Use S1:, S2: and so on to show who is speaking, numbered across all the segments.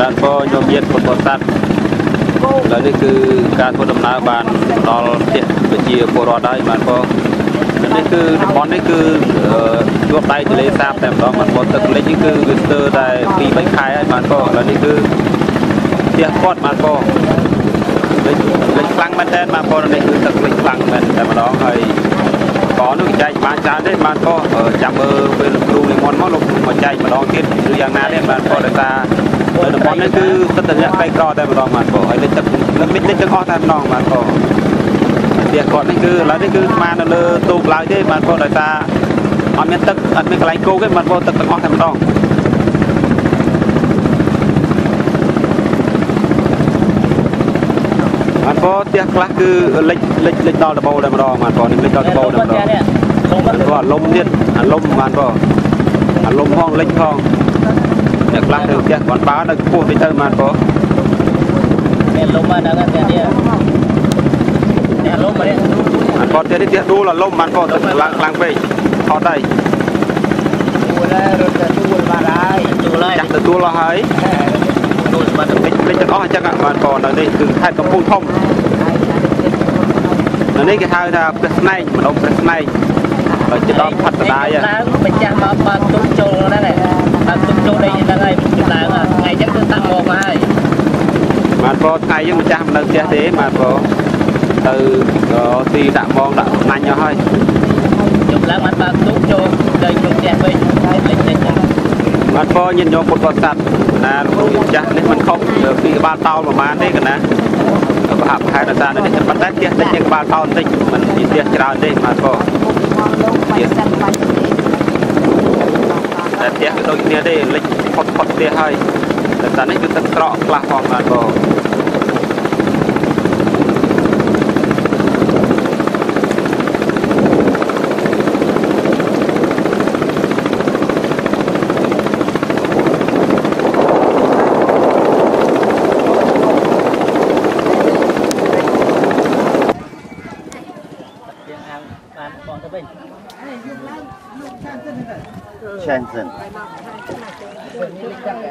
S1: ច្រើនពញោមញាតពុទ្ធបរិស័ទแล้วนี่คือการทดลองบานดอลเทียบเชียร์โครอได้บานพอนี่คือบอลนี่คือยวบได้ทะเลสาบแต่ดอกมันบอลตึกเล็กนี่คือวิสเตอร์ได้ปีใบคายบานพอแล้วนี่คือเทียบกอดบานพอเล็กฟังมันแทนบานพอนี่คือตึกเล็กฟังมันแต่มาดองให้ก่อนนึกใจบานจานได้บานพอจับเป็นครูในมอนมอลงมาใจมาดองคิดหรืออย่างนั้นได้บานพอเลยตาบอลนี่คือตัดเนี่ยไปกรอได้มาดองบานพอให้เล็กจับเล็กมิดเล็กจังอ้อแทนน้องบานพอเดี๋ยวก่อนนี่คือแล้วนี่คือมาเลยตูปลายที่บานพอเลยตาอันนี้ตึกอันนี้กลายโก้ก็บานพอตึกจังอ้อแทนมาดองมันพอเตี้ยคลาคือเล็กดอลดับเบิลได้มาดองมันพอนี่เล็กดอลดับเบิลได้มาดองมันพอลมเนี่ยลมมันพอลมห้องเล็กห้องเนี่ยคลาคือเตี้ยก่อนป้าได้พูดไปเจอมันพอเนี่ยลมมาแล้วกันเนี่ยลมมาเนี่ยมันพอเตี้ยที่เตี้ยดูละลมมันพอตึกลังไปพอได้ดูแลรถจะดูมาได้ดูเลยจักตัวละหายมันเป็นจังอ้อจังอ่ะมันก่อนนั่นนี่คือให้กับพุ่งท่อมนั่นนี่คือทางเป็นไนมันเอาเป็นไนเราจะต้องพัฒนาอ่ะเป็นจังมาตุ้งโจนั่นแหละตุ้งโจได้ยังไงจุดไหนอ่ะไงจังคือตั้งมองมาให้มันพอไงยังมันจังมันเสียเสียมันพอtừตีด่ามองด่านั่นยังให้จุดแล้วมันมาตุ้งโจได้จุดแดงไปมันพอยินยอมปลดสัตว์นะลูกจักนี่มันครบปีบ้านเตาประมาณนี้กันนะก็หับไทยนาซาเนี่ยจะปัดได้เทียบได้ยังบ้านเตาได้มันยินเทียบจราได้มาพอแต่เทียบโดยเนี่ยได้เล็กพอดเทียบให้แต่ตอนนี้คือตั้งเกราะกลางห้องมาพอ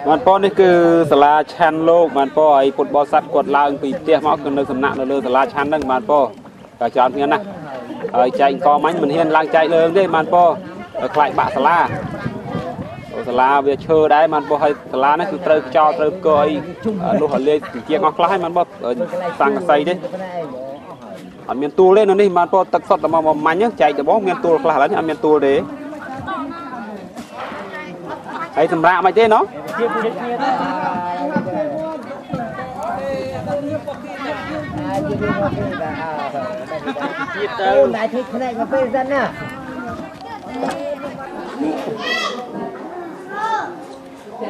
S1: มันป้อนนี่คือสลาชันโลกมันป้อไอ้ปุตบอสัตกดลางปีเตี้ยมอกกันในสำนักเลยสลาชันนั่งมันป้อกระจายเงี้ยนะใจกอมันเห็นลางใจเลยได้มันป้อคลายบะสลาสลาเวียเชื่อได้มันป้อให้สลานั่นคือเติร์จอเติร์กอยลูกหัวเลี้ยเกี่ยงออกคล้ายมันป้อสั่งใส่ดิอันเมียนตัวเล่นนี่มันป้อตักสดแต่มามันเนี่ยใจจะบอกเมียนตัวคลายแล้วนี่อันเมียนตัวเด้ไอ้สำราไม่ใช่เนาะไหนที่ไหนมาเป็นกันน่ะ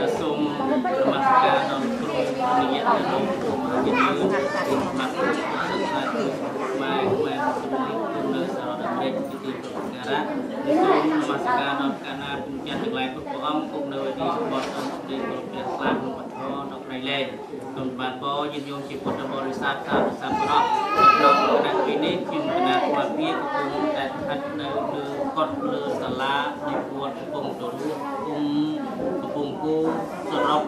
S1: จะส่งมาการนอนครูนี่ยจะลงมาที่นี่มามาเนื้อสารพัดเรื่องที่การะมาสการนอนการนาเป็นจันทร์หลายพวกอ้อมกุมในวันที่บอสดีกรมเลี้ยงปลาลงปัดพ่อนกไรเล่ตรงบ้านพ่อยินยงจิตพุทธบริษัทตามสัมปราะนอกคณะปีนี้จึงคณะมาเพียรกุมแต่ทัดเนื้อกอดเรือสลาในปวดกุมตัวลูกกุมกูสรบ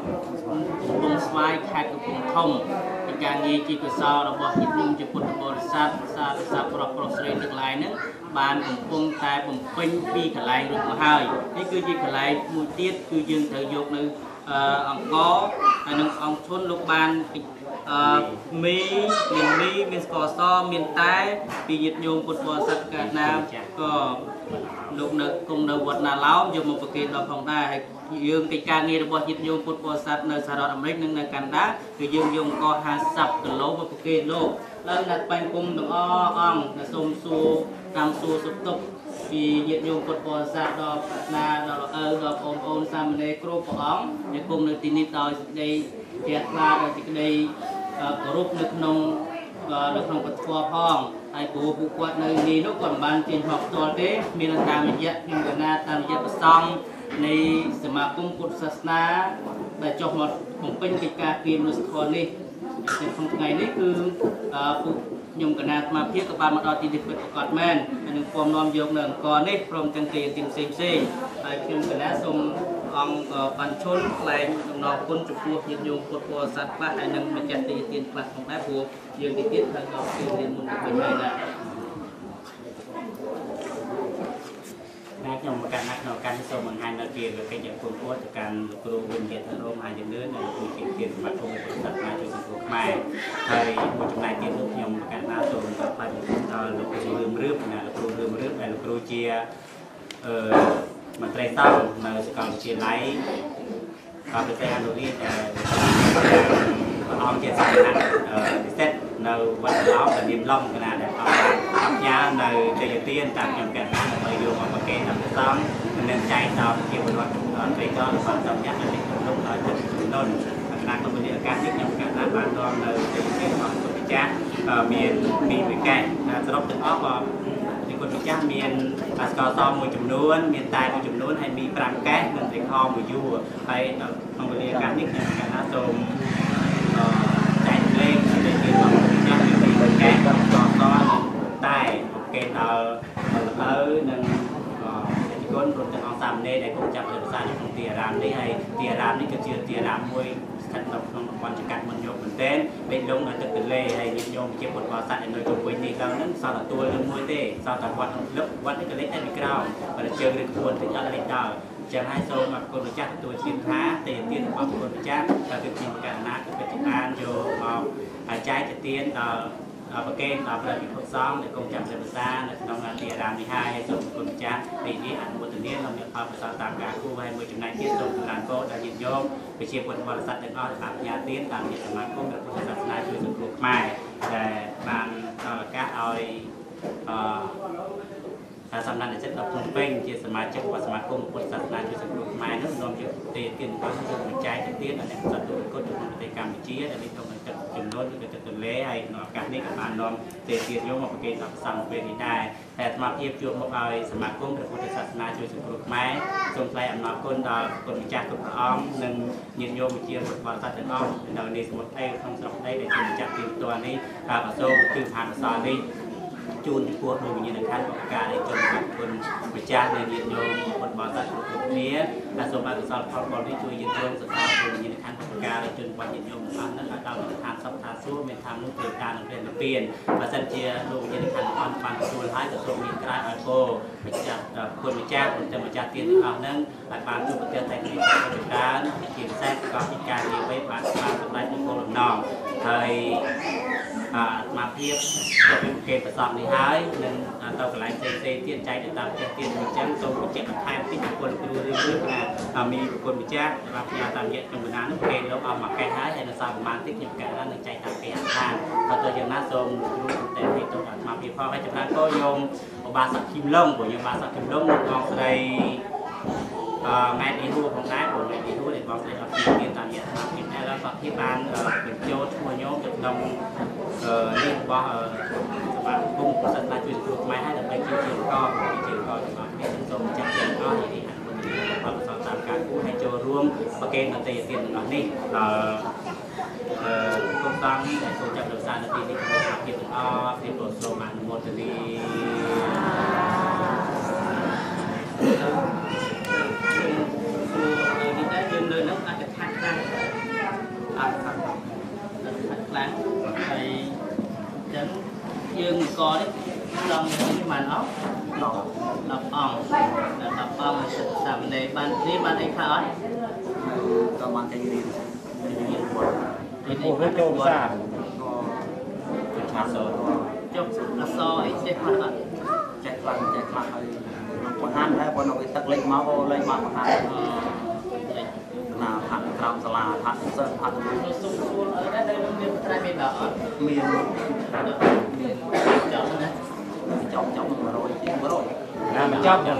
S1: กุมสวายขาดกุมทอมเป็นการยีจีกุศลเราบอกยินยงจิตพุทธบริษัทสัมปราะปรสเรนทั้งหลายนั้นบ้านผมปงแต่ผมเป็นปีขลายรุ่งมาให้นี่คือจีขลายมูเตียคือยืนเถยกในองก็ในองชนลูกบ้านมีสกอซอมีนใต้ปียึดโยมปุตตะสักการน้ำก็ลูกนึกคงในวัดนาเล้าโยมประเคนเราของได้ยืมกิจการเงินระบบยึดโยมปุตตะสักในสหรัฐอเมริกาในกันดาคือยืมโยมก็หาสับกันโลกประเคนโลกแล้วนัดไปกลุ่มตัวอ้องนัดสมสูนำสู่สุขตกปียึดโยมปุตตะสักดอกนาดอกโอนสามในครูปองในกลุ่มในที่นี้ต่อในเจ้าลาในในกรุ๊ปในขนมปัตตาพองไอ้ผู้ผู้กวาดในนี้นกก่อนบานจีนหอกตัวเต้มีนันตามิยะมีกันนาตามิยะประซองในสมาคมพุทธศาสนาแต่จบหมดผมเป็นกิจการเพียรนุสครนี่ในของไงนี่คือผู้ยมกันนามาเพียรกับบานมาดอตีดิบเป็นประกอบแมนอันหนึ่งความนอมโยกหนึ่งก่อนนี่พร้อมจังเกียร์จิมเซมไอ้เพียรกันนาทรง អង្គបានជន់ខ្លែងដំណរគុណចំពោះញាតិញោមពុទ្ធបរិស័ទខ្លះហើយនឹងម្ចាស់ទីទានខ្លះផងដែរព្រោះយើងទីទៀតហើយក៏គឺរៀនមុនទៅវិញហើយដែរខ្ញុំប្រកាសណាស់ក្នុងការសូមបង្ហាញនៅពីវិកិច្ចយ៉ាងគង់គួរទៅកាន់លោកគ្រូវិញ្ញាណរមអាយុនឿននិងលោកគ្រូជាសម្បត្តិអង្គពុទ្ធសាសនាជួយសង្គមខ្មែរហើយមួយចំណែកទៀតនោះខ្ញុំប្រកាសណាសូមបន្តផ្សាយដល់លោកគ្រូរឿងណាលោកគ្រូរឿងដែលលោកគ្រូជាមន្ត្រីសង្ឃនៅសាកលវិទ្យាល័យប្រទេសឥណ្ឌូនេស៊ីព្រះអង្គជាសាសនាពិសេសនៅវត្តឡោដែលមានឡំកណាដែលអបញ្ញានៅជ័យទានតាមខ្ញុំកណ្ដាលដើម្បីយកមកប្រកេនតាមព្រះសង្ឃនិងចែកដល់ជាពលរដ្ឋត្រីកោបានតាមយ៉ាងនេះក្នុងដល់ចិត្តជំនុនគណៈកម្មាធិការនេះខ្ញុំកណ្ដាលបាននាំនៅជ័យទានរបស់គុណម្ចាស់មានពីវិកែសរុបទាំងអស់ក៏គុណម្ចាស់មានស្ករសមួយចំនួនមានតែមួយចំនួនហើយមាន5កែសនិងត្រីខមួយយួរហើយក្នុងវិទ្យាការនេះខ្ញុំកណ្ដាលសូមចែកលេខទៅជារបស់គុណម្ចាស់មានពីកែសស្ករសតែគេដល់លើនិងគុណព្រមទាំងអង្គសាមណេរដែលគុំចាប់លើភាសាក្នុងទីអារាមនេះហើយទីអារាមនេះគឺជាទីអារាមមួយស្ថិតនៅក្នុងតំបន់ចង្កាត់មិនយកមែនទែនបេះដូងនៅទឹកទន្លេហើយញាតិញោមជាពុទ្ធបរិស័ទនៅជុំវិញនេះដល់ហ្នឹងសល់តែទួលនឹងមួយទេសល់តែវត្តលឹកវត្តនេះក៏លេខតែពីក្រោមបើជើងឬក្បួនតិចអត់លេខដល់ចឹងហើយសូមអរគុណម្ចាស់ទទួលឈាមថាទេទានរបស់គុណម្ចាស់ដែលគឺជាករណីគឺពិតអានយកមកចែកទៅទានដល់ប្រកេនដល់ព្រះភិក្ខុសង្ឃដែលគង់ចាំសិក្សានៅក្នុងទីអារាមនេះហើយសូមគុណម្ចាស់នេះអនុមោទនាក្នុងមានផលប្រសើរតាមការគូហើយមួយចំណែកទៀតសូមចម្រើនពរដល់ញាតិញោមប្រជាពលរដ្ឋបរិស័ទទាំងអស់ដែលបានផ្ញើទានតាមជាសមាគមព្រះពុទ្ធសាសនាជួយសង្គ្រោះខ្មែរដែលបានដល់ឱកាសឲ្យសម្ដេចចិត្តដល់ភ្នំពេញជាសមាជិករបស់សមាគមពុទ្ធសាសនាជួយសង្គ្រោះខ្មែរនោះនាំយកទេទានរបស់យើងបញ្ចែកទៅទៀតដល់អ្នកសត្វទូកុដក្នុងប្រទេសកម្ពុជាដែលមានក្នុងទឹកចំនួនគឺទឹកទន្លេហើយក្នុងឱកាសនេះក៏បាននាំទេទានយកមកប្រគេនដល់ព្រះសង្ឃពេលនេះដែរតែអាត្មាភាពជួបមកឲ្យសមាគមព្រះពុទ្ធសាសនាជួយសង្គ្រោះខ្មែរសូមថ្លែងអំណរគុណដល់គុណម្ចាស់គ្រប់ព្រះអង្គនិងញាតិញោមជាពុទ្ធបរិស័ទទាំងអស់នៅនេះសមុទ្រអេក្នុងស្រុកដីដែលជាម្ចាស់ទីផ្ទាល់នេះក៏សូមគឺមហាកុសលនេះជួនចំពោះលោកវិញ្ញាណក្ខន្ធបកការដែលចុងកាត់គុណម្ចាស់នៃញាតិញោមពុទ្ធបរិស័ទគ្រប់គ្នាដែលសូមឲ្យកុសលផលបុណ្យនេះជួយយើងរងសក្ការៈវិញ្ញាណក្ខន្ធបកការដែលជនបាត់ញាតិញោមទាំងអស់នោះឲ្យដល់ឋានសព្វឋានសួគ៌មានឋាននោះទេវតានិងព្រះនិព្វានបើសិនជាលោកវិញ្ញាណក្ខន្ធអត់បានទទួលហើយក៏សូមមានក្រោយឲ្យពោម្ចាស់គុណម្ចាស់ព្រមទាំងម្ចាស់ទានទាំងអស់ហ្នឹងឲ្យបានជួបប្រទះតែគ្នាទៅច្រើនជាពិសេសក៏ពីការនិយាយបានសម្រេចគោលបំណងហើយអាត្មាភាពទៅពីគេប្រសពនេះហើយនឹងទៅកន្លែងផ្សេងទៀតចែកទៅតាមផ្ទះទៀតអញ្ចឹងសូមបញ្ជាក់បន្ថែមតិចពីគុណគ្រូរឿងណាមានគុណម្ចាស់បានផ្ញើតាមរយៈចំណាននោះគេលោកអស់មកកេះហើយនៅសារប្រមាណតិចខ្ញុំកែនឹងចែកតាមគេអាខានហើយទៅយ៉ាងណាសូមគ្រូតែពីទៅអាត្មាភាពផងហើយចំណានក៏យោមឧបាសកគីមឡុងព្រោះយើងបាសកគីមឡុងនឹងបងស្រីម៉ែឌីហួរផងដែរព្រោះម៉ែឌីហួរដែលបងស្រីអត់មានតាមរយៈអាត្មាភាពដែរแล้วក៏ភាពបានបញ្ចូលឈ្មោះញោមទៅក្នុងនេះរបស់សមាគមពុទ្ធសាសនាជួយសង្គ្រោះខ្មែរហើយដើម្បីជាជាកទាំងអស់គ្នាសូមចាត់ទាំងអស់នេះអនុមោទនាផលប្រសើរតាមការគូឲ្យចូលរួមប្រកេននតិទានទាំងអស់នេះដល់គុំតាំងដែលចូលចាប់រក្សានៅទីនេះក្នុងអាភិបទាំងអស់ពីប្រសូមអនុមោទនានេះតែយើងលើនោះអាចខាត់ខ្លាំងខាត់ខ្លាំងហើយចឹងយើងកនេះដល់នេះបានអស់10អង្គសាមណេរបាននេះបានអីខ្លះអត់ក៏បានតែរៀនវត្តនេះចូលសាក៏ឆាសចុះអសអីចេះខ្លះអត់ចេះខ្លះហើយបង្ហាញដែរបងនៅទឹកលេខមកលេខមកបង្ហាញណាហាត់ក្រោមសាលាហាត់សិស្សហាត់សុំសួរអីដែរដែលមានត្រៃមានដល់អត់មានចប់ណាចប់100ណាមិនចប់ចឹង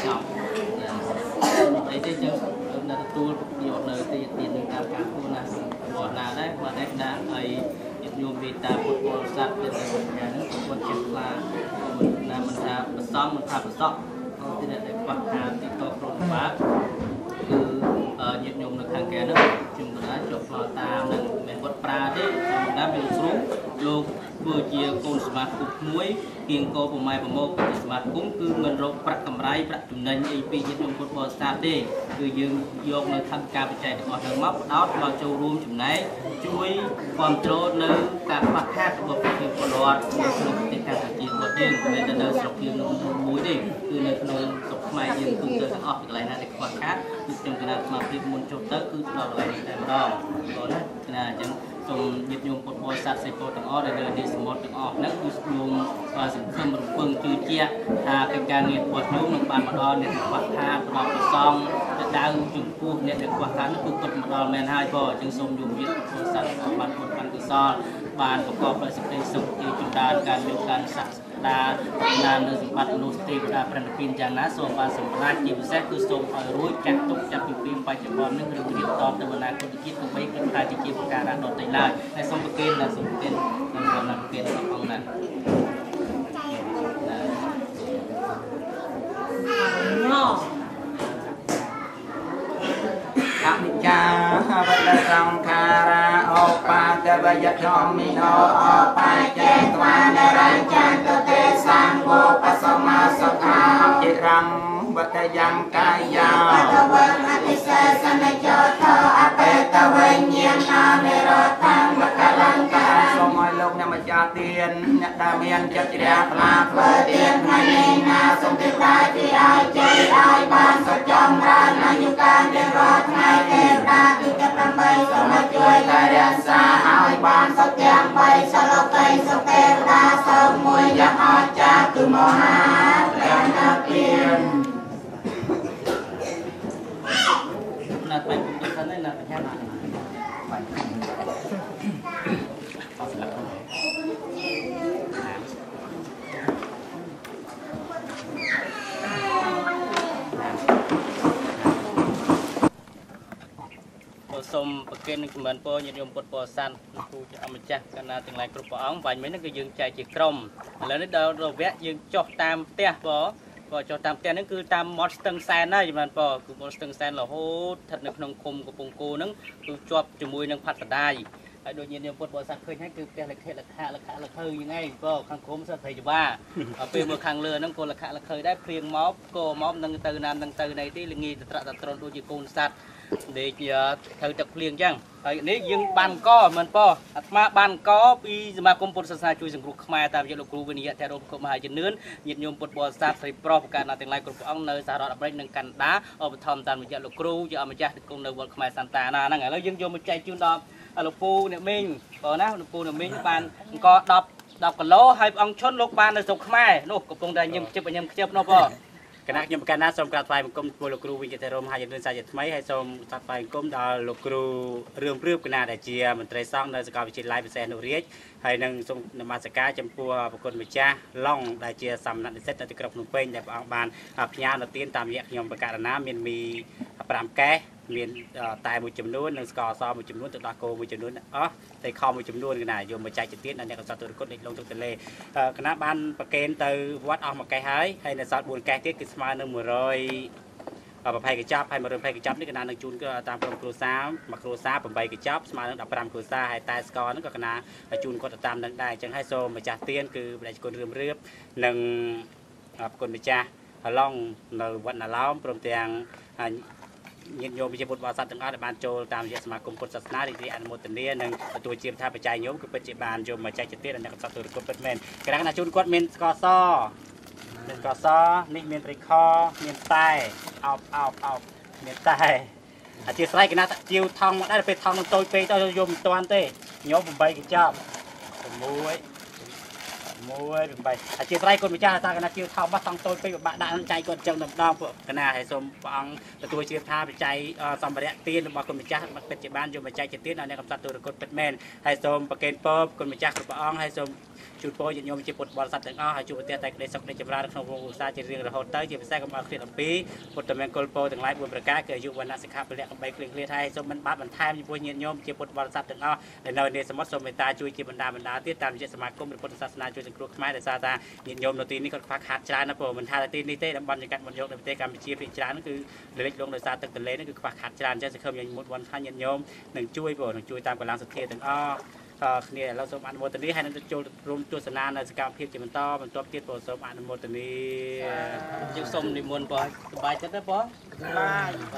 S1: ចប់អីទេចឹងនៅទទួលយកនៅទីទៀតនឹងតាមការគួរណាគាត់ណាដែរគាត់ដែរណាហើយញោមមេត្តាពុទ្ធបរិស័ទដែលតែយ៉ាងហ្នឹងគាត់ចេះខ្លាណាមិនថាប្រសំមិនថាប្រសក់ទីដែលខ្វះខាតទីតប្រតិបត្តិគឺញាតិញោមនៅខាងកែហ្នឹងជំនឿចុះឆ្លងតាមនឹងមិនគាត់ប្រាទេធម្មតាមានគ្រូលោក ធ្វើជាកូនសមាគមមួយគៀងកោប្រម៉ែប្រមោកសមាគមគឺមិនរកប្រាក់កម្រៃប្រាក់ចំណេញអីពីញាតិញោមពុទ្ធបរិស័ទទេគឺយើងយកនៅថវិកាបច្ច័យទាំងអស់ហ្នឹងមកផ្ដោតមកចូលរួមចំណែកជួយគ្រប់គ្រងនៅការខ្វះខាតរបស់ប្រជាពលរដ្ឋនៅក្នុងប្រទេសកម្ពុជារបស់យើងមិនមែននៅស្រុកយើងមួយទេគឺនៅក្នុងស្រុកខ្មែរយើងគឺទៅទាំងអស់កន្លែងណាដែលខ្វះខាតគឺខ្ញុំគណៈស្មារតីមុនចុះទៅគឺទៅដល់កន្លែងនេះតែម្ដងបងណាគណៈអញ្ចឹងសូមញាតិញោមពុទ្ធបរិស័ទសេពទាំងអស់ដែលនៅទីសមុទ្រទាំងអស់ហ្នឹងគឺស្ទួងសង្ឃឹមរំពឹងជឿជាក់ថាកិច្ចការងាររបស់ញោមនឹងបានមកដល់អ្នកខ្វះខាតរបស់ប្រសងដៅចំពោះអ្នកដែលខ្វះខាតនោះគឺពិតមកដល់មែនហើយបងអញ្ចឹងសូមយោមញាតិពុទ្ធបរិស័ទបានពុទ្ធបានកុសលបានប្រកបដោយសេចក្តីសុខជាជំដានការយកការស័ក្តិដាណាននៅសម្បត្តិមនុស្សទេវតាព្រះនិព្វានយ៉ាងណាសូមបានសម្រេចជាពិសេសគឺសូមឲ្យរួចចាក់ទុកចាប់ពីពេលបច្ចុប្បន្ននឹងឬរៀបតទៅបណ្ដាគុណជាតិដើម្បីគិតថាជាប្រការៈដទៃឡើយហើយសូមប្រគេនដល់សូមប្រគេនដល់ព្រះនិព្វានរបស់អង្គណា
S2: អនិច្ចាវតសង្ខារាឧបាទវយធម្មិណោអបច្ចេត្វានរញ្ចន្តុទេសង្ឃោបសមសុខាជិរំវតយ៉ាងកាយាតវងអតិសេសនចោថោអបេតវិញ្ញាណនិរោធំវកលង្កាសូមឲ្យលោកអ្នកម្ចាស់ទានអ្នកដែលមានចិត្តជ្រះថ្លាធ្វើទានថ្ងៃនេះណាសូមទេវតាជាឲ្យជ័យឲ្យបានសុខចម្រើនអាយុកាលរៀងរាល់ថ្ងៃទេវតាគឺតែ8សូមឲ្យជួយថែរក្សាឲ្យបានសុខទាំង3សលោកីសុខទេវតាសូមមួយយ៉ាងអស្ចារ្យគឺមហាព្រះនិព្វាន
S1: ណាត់បែបពុទ្ធសិនឯណាបញ្ញាណាសូមប្រគេននឹងជំនពរញាតិញោមពុទ្ធបរិស័ទគ្រូជាអម្ចាស់កណ្ណាទាំងឡាយគ្រប់ព្រះអង្គបាញ់មិញហ្នឹងគឺយើងចែកជាក្រុមឥឡូវនេះដល់រវៈយើងចុះតាមផ្ទះបងចុះតាមផ្ទះហ្នឹងគឺតាមមាត់ស្ទឹងសែនហើយជំនាន់បងគឺមាត់ស្ទឹងសែនរហូតស្ថិតនៅក្នុងឃុំកំពង់គោហ្នឹងគឺជាប់ជាមួយនឹងផាត់បដាយហើយដូចញាតិញោមពុទ្ធបរិស័ទឃើញហើយគឺផ្ទះលក្ខលក្ខយើងឯងបងខាងក្រោមសិតព្រៃច្បារពេលមើលខាងលើហ្នឹងក៏លក្ខដែរព្រៀងមកក៏មកនឹងទៅណានឹងទៅណីទីល្ងាទៅត្រាក់តត្រន់ដូចជាកូនសត្វដេកត្រូវទឹកភ្លៀងអញ្ចឹងហើយនេះយើងបានកមិនប៉អាត្មាបានកពីសមាគមពុទ្ធសាសនាជួយសង្គ្រោះខ្មែរតាមរយៈលោកគ្រូវិនយៈធរោគមហាជំនឿនញាតិញោមពុទ្ធបរិស័ទស្រីប្រុសប្រកាសណាទាំងឡាយគ្រប់ព្រះអង្គនៅសហរដ្ឋអាមេរិកនិងកាណាដាឧបត្ថម្ភតាមរយៈលោកគ្រូជាអម្ចាស់គុំនៅវត្តខ្មែរសន្តានាហ្នឹងឥឡូវយើងយកមកចែកជូនដល់លោកពូអ្នកមីងបងណាលោកពូអ្នកមីងបានអង្គ10គីឡូហើយព្រះអង្គឈុនលោកបាននៅស្រុកខ្មែរនោះកំពុងតែញឹមខ្ជិបនោះបងគណៈខ្ញុំប្រកាសណាសូមក្រាបថ្វាយបង្គំចំពោះលោកគ្រូវិជ្ជាធរមហាយន្តសាជាថ្មីហើយសូមក្រាបថ្វាយបង្គំដល់លោកគ្រូរឿងព្រឹបគណៈដែលជាមន្ត្រីសង្ឃនៅសាកលវិទ្យាល័យពិសេសនុរាជហើយនឹងសូមនមស្ការចំពោះប្រគុណម្ចាស់ឡុងដែលជាសំណាក់និស្សិតនៅទីក្រុងភ្នំពេញដែលព្រះអង្គបានផ្ញើនៅទានតាមរយៈខ្ញុំប្រកាសណាមានមី5កែសមានតែមួយចំនួននិងស្ករសមួយចំនួនទៅដល់គោមួយចំនួនអស់តែខមួយចំនួនគណៈយកមកចែកទៅទៀតដល់អ្នកកសត្វទុរគុតលេខលងទឹកទលេគណៈបានប្រកេនទៅវត្តអស់មួយកេះហើយនៅសល់4កេះទៀតគឺស្មើនឹង120កញ្ចប់ហើយ120កញ្ចប់នេះគណៈនឹងជូនតាមក្រុមគ្រួសារមួយគ្រួសារ8កញ្ចប់ស្មើនឹង15គ្រួសារហើយតែស្ករហ្នឹងក៏គណៈជូនគាត់ទៅតាមនឹងដែរអញ្ចឹងហើយសូមម្ចាស់ទៀនគឺបដិគុណរឿមនិងប្រគុណម្ចាស់ឡុងនៅវត្តណាឡោមព្រមទាំងញាតិញោមវិជាពុទ្ធបរិស័ទទាំងអស់ដែលបានចូលតាមរយៈសមាគមពុទ្ធសាសនារីករាយអនុមោទនានិងទទួលជាថាបច្ច័យញោមគឺពិតជាបានយកមកចែកទៀតដល់អ្នកកសត្វទុរគុតពិតមែនគណៈណាជូនគាត់មានស្ករសនេះមានត្រីខមានតែអោបមានតែអធិស្ឋានគណៈជាវថងមកដែរពេលថងនឹងតូចពេកទៅយកមិនតាន់ទេញោម8កញ្ចប់8អធិស្ឋានគុណម្ចាស់ថាគណៈជាវថងមកថងតូចពេកបាក់ដាក់នឹងចែកគាត់ចឹងម្ដងពួកគណៈឲ្យសូមព្រះអង្គទទួលជាថាបច្ច័យសម្ភារៈទានរបស់គុណម្ចាស់ពិតជាបានយកមកចែកទានដល់អ្នកកំសត់ទុរគុតពិតមែនហើយសូមប្រកេនពរគុណម្ចាស់គ្រប់ព្រះអង្គហើយសូមជូនពរញាតិញោមជាពុទ្ធបរិស័ទទាំងអស់ហើយជួបប្រទេសតែក្តីសុខនៃចម្រើនក្នុងវងឧស្សាហ៍ជារៀងរហូតទៅជាពិសេសកុំឲ្យឃ្លាតអំពីពុទ្ធមង្គលពរទាំងឡាយ4ប្រការគឺអាយុវណ្ណៈសុខៈពលៈកំបីគ្លៀងគ្លាហើយសូមមិនបាត់បន្ថែមចំពោះញាតិញោមជាពុទ្ធបរិស័ទទាំងអស់ដែលនៅនេសមុទ្រសូមមេត្តាជួយជាបណ្ដាទៀតតាមរយៈសមាគមពុទ្ធសាសនាជួយសង្គ្រោះខ្មែរដោយសារថាញាតិញោមនៅទីនេះគាត់ខ្វះខាតច្រើនណាស់ព្រោះមិនថាទីនេះទេតំបន់ចង្កាត់មកយកនៅប្រទេសកម្ពុជាភាគច្រើនគឺលេចលងដោយសារទឹកទន្លេនេះគឺខ្វះខាតច្រើនអញ្ចឹងសង្ឃឹមយ៉ាងមុតវណ្ណថាញាតិញោមនឹងជួយតាមកម្លាំងសទ្ធាទាំងអស់
S3: គ្នាឥឡូវសូមអនុមោទនាហើយនឹងចូលរួមទស្សនានៅសកម្មភាពជាបន្តបន្ទាប់ទៀតបងសូមអនុមោទនាយើងសូមនិមន្តបងសប្បាយចិត្តទេបងបា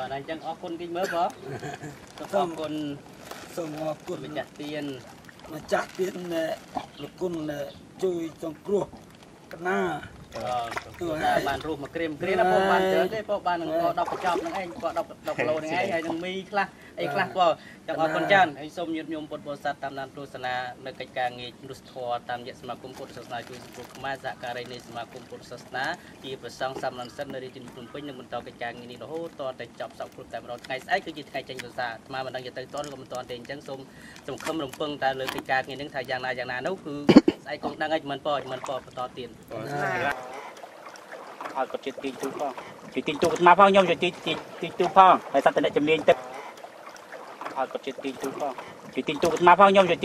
S3: ទអញ្ចឹងអរគុណគេមើលបងសូមអរគុណសូមអរគុណម្ចាស់ទៀនលោកគុណជួយសង្គ្រោះកណាបានរស់មកក្រៀមណាបងបានច្រើនទេបងបាននឹង10កញ្ចប់ហ្នឹងឯងគាត់10គីឡូហ្នឹងឯងហើយនឹងមីខ្លះអីខ្លះបងចឹងអរគុណច្រើនហើយសូមញាតិញោមពុទ្ធបរិស័ទតាមដានទស្សនានៅកិច្ចការងារមនុស្សធម៌តាមរយៈសមាគមពុទ្ធសាសនាជួយសង្គ្រោះខ្មែរសហការីនៃសមាគមពុទ្ធសាសនាជាប្រសង់សំណសិននៅរាជធានីភ្នំពេញនឹងបន្តកិច្ចការងារនេះរហូតតតែចប់សពគ្រប់តែម្ដងថ្ងៃស្អែកគឺជាថ្ងៃចេញភាសាអាត្មាមិនដឹងទៅតឬក៏មិនតទេអញ្ចឹងសូមសង្ឃឹមរំពឹងតែលើកិច្ចការងារនេះថាយ៉ាងណានោះគឺស្អែកកុំដឹងឲ្យមិនបន្តទៀតអត់ក៏ចិត្តទីទូផងទីទូស្មាផងខ្ញុំជួយទីទូផងហើយសត្វតអ្នកជំនាញទឹកអត់ក៏ចិត្តទីទូផងទីទូស្មាផងខ្ញុំជួយ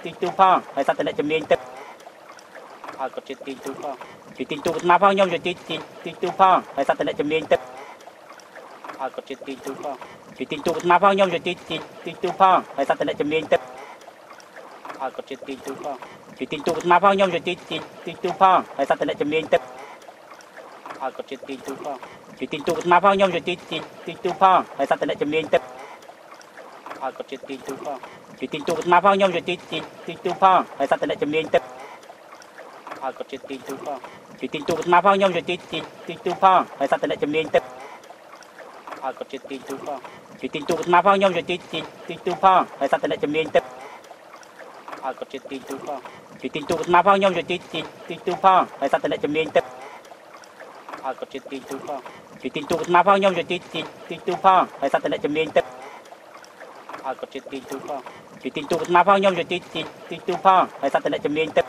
S3: ទីទូផងហើយសត្វតអ្នកជំនាញទឹកអត់ក៏ចិត្តទីទូផងទីទូស្មាផងខ្ញុំជួយទីទូផងហើយសត្វតអ្នកជំនាញទឹកអត់ក៏ចិត្តទីទូផងទីទូស្មាផងខ្ញុំជួយទីទូផងហើយសត្វតអ្នកជំនាញទឹកអត់ក៏ចិត្តទីទូផងទីទូស្មាផងខ្ញុំជួយទីទូផងហើយសត្វតអ្នកជំនាញទឹកអត់ក៏ចិត្តទីទូផងទីទូស្មាផងខ្ញុំជួយទីទូផងហើយសត្វតអ្នកជំនាញទឹកអត់ក៏ចិត្តទីទូផងទីទូស្មាផងខ្ញុំជួយទីទូផងហើយសត្វតអ្នកជំនាញទឹកអត់ក៏ចិត្តទីទូផងទីទូស្មាផងខ្ញុំជួយទីទូផងហើយសត្វតអ្នកជំនាញទឹកអត់ក៏ចិត្តទីទូផងទីទូស្មាផងខ្ញុំជួយទីទូផងហើយសត្វតអ្នកជំនាញទឹកអត់ក៏ចិត្តទីទូផងទីទូស្មាផងខ្ញុំជួយទីទូផងហើយសត្វតអ្នកជំនាញទឹកអត់ក៏ចិត្តទីទូផងទីទូស្មាផងខ្ញុំជួយទីទូផងហើយសត្វតអ្នកជំនាញទឹក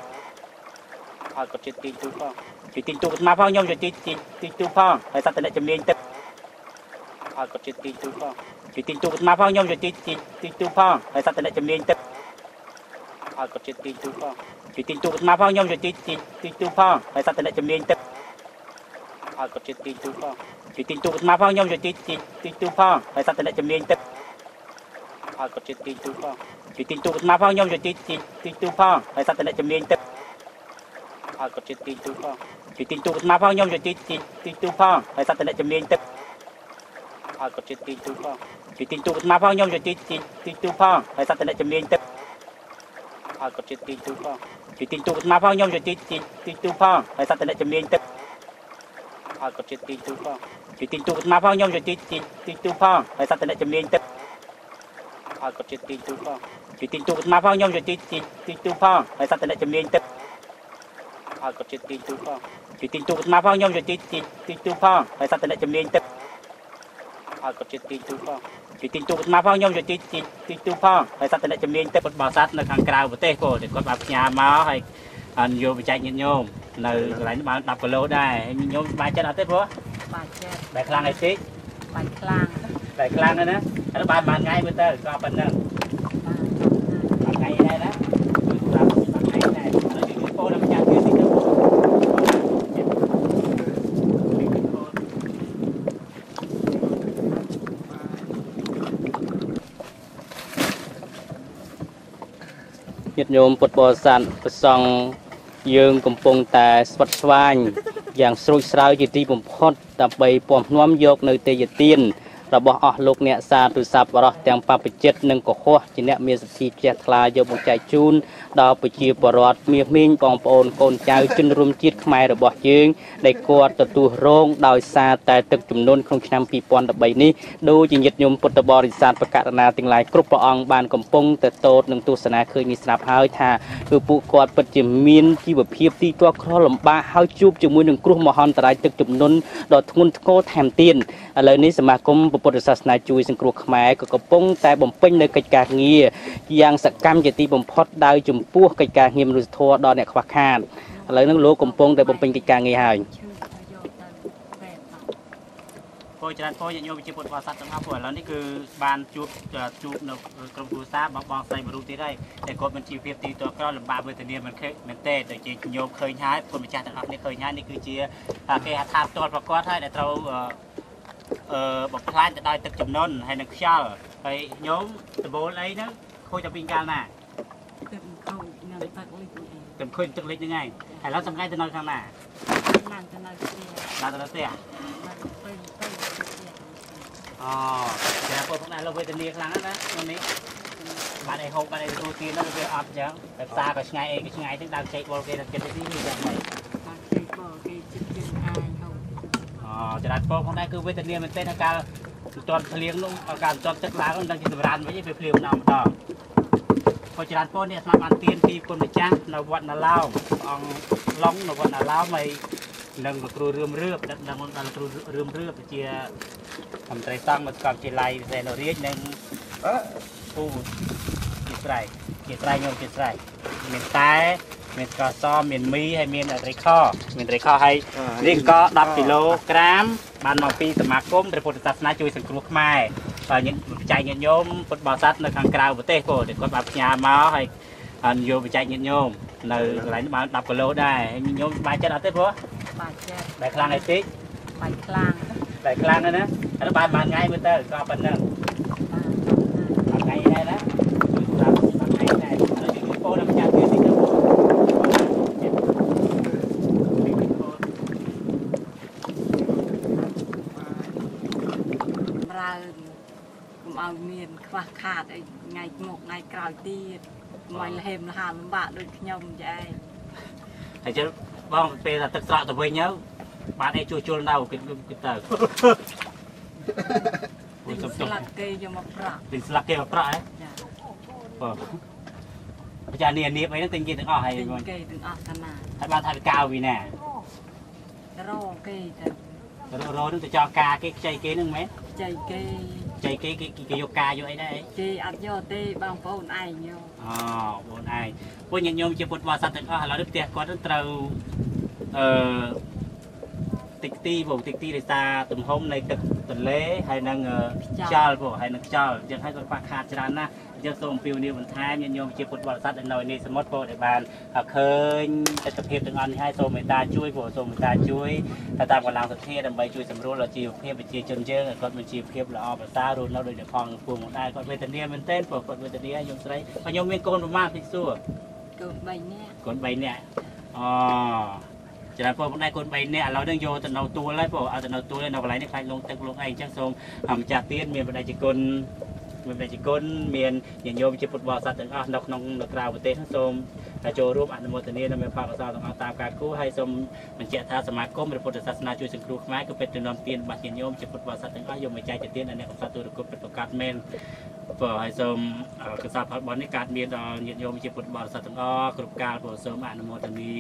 S3: អត់ក៏ចិត្តទីទូផងទីទូស្មាផងខ្ញុំជួយទីទូផងហើយសត្វតអ្នកជំនាញទឹកអត់ក៏ចិត្តទីទូផងទីទូស្មាផងខ្ញុំជួយទីទូផងហើយសត្វតអ្នកជំនាញទឹកអត់ក៏ចិត្តទីទូផងទីទូស្មាផងខ្ញុំជួយទីទូផងហើយសត្វតអ្នកជំនាញទឹកអត់ក៏ចិត្តទីទូផងទីទូស្មាផងខ្ញុំជួយទីទូផងហើយសត្វតអ្នកជំនាញទឹកអត់ក៏ចិត្តទីទូផងទីទូស្មាផងខ្ញុំជួយទីទូផងហើយសត្វតអ្នកជំនាញទឹកអត់ក៏ចិត្តទីទូផងទីទូស្មាផងខ្ញុំជួយទីទូផងហើយសត្វតអ្នកជំនាញទឹកអត់ក៏ចិត្តទីទូផងទីទូស្មាផងខ្ញុំជួយទីទូផងហើយសត្វតអ្នកជំនាញទឹកអត់ក៏ចិត្តទីទូផងទីទូស្មាផងខ្ញុំជួយទីទូផងហើយសត្វតអ្នកជំនាញទឹកអត់ក៏ចិត្តទីទូផងទីទូស្មាផងខ្ញុំជួយទីទូផងហើយសត្វតអ្នកជំនាញទឹកអត់ក៏ចិត្តទីទូផងទីទូស្មាផងខ្ញុំជួយទីទូផងហើយសត្វតអ្នកជំនាញទឹកអត់ក៏ចិត្តទីទូផងទីទូស្មាផងខ្ញុំជួយទីទូផងហើយសត្វតអ្នកជំនាញទឹកអត់ក៏ចិត្តទីទូផងទីទូស្មាផងខ្ញុំជួយទីទូផងហើយសត្វតអ្នកជំនាញទឹកអត់ក៏ចិត្តទីទូផងទីទូស្មាផងខ្ញុំជួយទីទូផងហើយសត្វតអ្នកជំនាញទឹកគាត់បោះសត្វនៅខាងក្រៅប្រទេសគាត់បានផ្ញើមកហើយយកបច្ចេកញាតិញោមនៅកន្លែងបាន10គីឡូដែរញោមស្បាយចិត្តអត់ទេព្រោះស្បាយចិត្តបែរខ្លាំងអីតិចបែរខ្លាំងណាហើយបានថ្ងៃមើលទៅក៏ប៉ុណ្ណឹងបានថ្ងៃដែរណាបានថ្ងៃដែរហើយយើងពោលដល់ម្ចាស់ទៀតទីទៅញាតិញោមពុទ្ធបរិស័ទប្រសង់យើងកំពុងតែស្វិតស្វាញយ៉ាងស្រួចស្រាវជាទីបំផុតដើម្បីពំនាំយកនៅទេយទានរបស់អស់លោកអ្នកសាទុស័ព្ទបរោះទាំងបព្វជិតនិងកុហកជាអ្នកមានសទ្ធាជ្រះថ្លាយកមកចែកជូនដល់ប្រជាពលរដ្ឋមាសមីងបងប្អូនកូនចៅជនរួមជាតិខ្មែររបស់យើងដែលគាត់ទទួលរងដោយសារតែទឹកជំនន់ក្នុងឆ្នាំ2013នេះដោយជាញាតិញោមពុទ្ធបរិស័ទប្រកាសណាទាំងឡាយគ្រប់ព្រះអង្គបានកំពុងតែតូតនឹងទស្សនាឃើញនេះស្រាប់ហើយថាគឺពួកគាត់ពិតជាមានជីវភាពទីទាស់ក្រលំបាកហើយជួបជាមួយនឹងគ្រោះមហន្តរាយទឹកជំនន់ដ៏ធ្ងន់ធ្ងរថែមទៀតឥឡូវនេះសមាគមពុទ្ធសាសនាជួយសង្គ្រោះខ្មែរក៏កំពុងតែបំពេញនៅកិច្ចការងារយ៉ាងសកម្មជាទីបំផុតដោយចំពោះកិច្ចការងារមនុស្សធម៌ដល់អ្នកខ្វះខាតឥឡូវនេះលោកកំពុងតែបំពេញកិច្ចការងារហើយពលច្រើនពលញាតិញោមជាពុទ្ធបរិស័ទទាំងអស់ពលឥឡូវនេះគឺបានជួបនៅក្រុមគ្រួសារបងស្រីមួយរូបទៀតហើយតែគាត់មានជីវភាពទីទាស់ក្រលំបាកវេទនាមិនមែនទេដូចជាញោមឃើញហើយគុណម្ចាស់ទាំងអស់នេះឃើញហើយនេះគឺជាគេហៅថាផ្ទាល់ប្រកបហើយដែលត្រូវបំផ្លាញទៅដោយទឹកជំនន់ហើយនឹងខ្យល់ហើយញោមដបូលអីហ្នឹងខូចតែពីកាលណា cần khơi tức lịch như ngay hay nó xong ngay từ nơi khang nà làm từ nơi tiền thì là cô hôm nay lâu về từ nia khang đó hôm nay bạn này hôm bạn này tôi tiên nó về ấp chứ tại xa cái ngày tức đang chạy bò kia là cái gì như vậyจะได้พอคนได้คือเวทเนียมันเต้นอาการจอดเลี้ยงลงอาการจอดจักรลาก็ดังจิตวิญญาณไม่ใช่ไปเพลียวนำต่อพอจะได้พอเนี่ยสำหรับอันเตียนที่คนไปจ้างในวันนาเล่าองล้องในวันนาเล่าไม่ดังครูเรื่อมเรือบดังครูเรื่อมเรือบเจียทำใจสร้างมากับเจริญเซนเรียนหนึ่งผู้จิตใจโยมจิตใจเมียนตายเมียนกอซ้อมเมียนมีให้เมียนอะไรข้อเมียนอะไรข้อให้เรียกก็10 กิโลกรัมบ้านมาปีสมาคมในพุทธศาสนาช่วยสังคมขมายใจเงินโยมพุทธบริษัทในทางกลางประเทศก็เด็กคนแบบยามาให้โยมใจเงินโยมในหลายบ้าน10 กิโลได้โยมใบจัดเอาเต้พอใบคลางไอ้ติ๊กใบคลางนั่นนะแล้วใบง่ายมือเตอร์ก็เป็นนั่นง่ายได้แล้วง่ายได้แล้วอยู่ที่โป้น้ำยาเกลือที่เจ้า
S4: ผมเอาเมียนคว้าขาดไอ้ไงหมกไงกล่าวตีมอยเห็มหาลำบากโดยขยมใจ
S3: ให้เจ้าบ้องเป็นตึกตระตัวเองเนาะบ้านไอ้จูนเรากินเตอร์
S4: เป็นสลักเกยจะมาปรับ
S3: เป็นสลักเกยมาปรับอาจารย์เนี่ยไปนั่งติงกินถึงอ้อให้
S4: มันเกยถึงอ้อขนาด
S3: ถ้าบ้านไทยกาววีแน่
S4: รอเกย
S3: แต่รอนึกจะจอกาใจเกยนึงไหม
S4: ใจเก
S3: ยกาอยู่ไอ้ได้
S4: เกยอัดยอเต้บางปนไอโย
S3: ปนไอพวกยังโยมจะปวดวาสัตว์ถึงอ้อเราได้เตี้ยก่อนต้องเตาติกตีในตาตุ่มห้มในตึกตุ่มเละให้นางเจ้าพวกให้นางเจ้ายังให้คนปากขาดจานนะจะส่งฟิวนิวบนท้ายยันโยมเจ็บปวดวาสัตว์หน่อยในสมอตโปรในบ้านเคยจะตะเพียบถึงอันให้โซมิตาช่วยพวกโซมิตาช่วยถ้าตามกำลังประเทศดำไปช่วยสำรวจเราจีบเพียบไปจีจนเยอะก็มันจีบเพียบเราเอาภาษารุ่นเราโดยเฉพาะพวกได้ก็เวทเนียมันเต้นพวกเวทเนียโยมใส่พโยมมีโกนมากที่สุด
S4: โกนใบเนี่ย
S3: จะได้พวกได้คนไปเนี่ยเราต้องโยนแต่เราตัวเลยพวกเอาแต่เราตัวเลยเราอะไรนี่ใครลงตึกลงไอ้ช่างทรงทำจากเตี้ยนเมียนบันไดจิกลเมียนอย่างโยมจะปลดบอสัตว์ถึงนกนกกราวประเทศทั้งทรงแต่โจรูปอนุโมทนีเราไม่พาเราต้องเอาตามการกู้ให้ทรงมันเจ้าท่าสมาคมหรือพุทธศาสนาช่วยสังครูขมายก็เป็นตัวนำเตียนบัตรโยมจะปลดบอสัตว์ถึงโยมไม่ใจจะเตี้ยนอันนี้ของสัตว์ตัวกุเป็นประกาศเมนพอให้ทรงกษัตริย์บอลในการเมียนโยมจะปลดบอสัตว์ถึงกรุบการพอทรงอนุโมทนี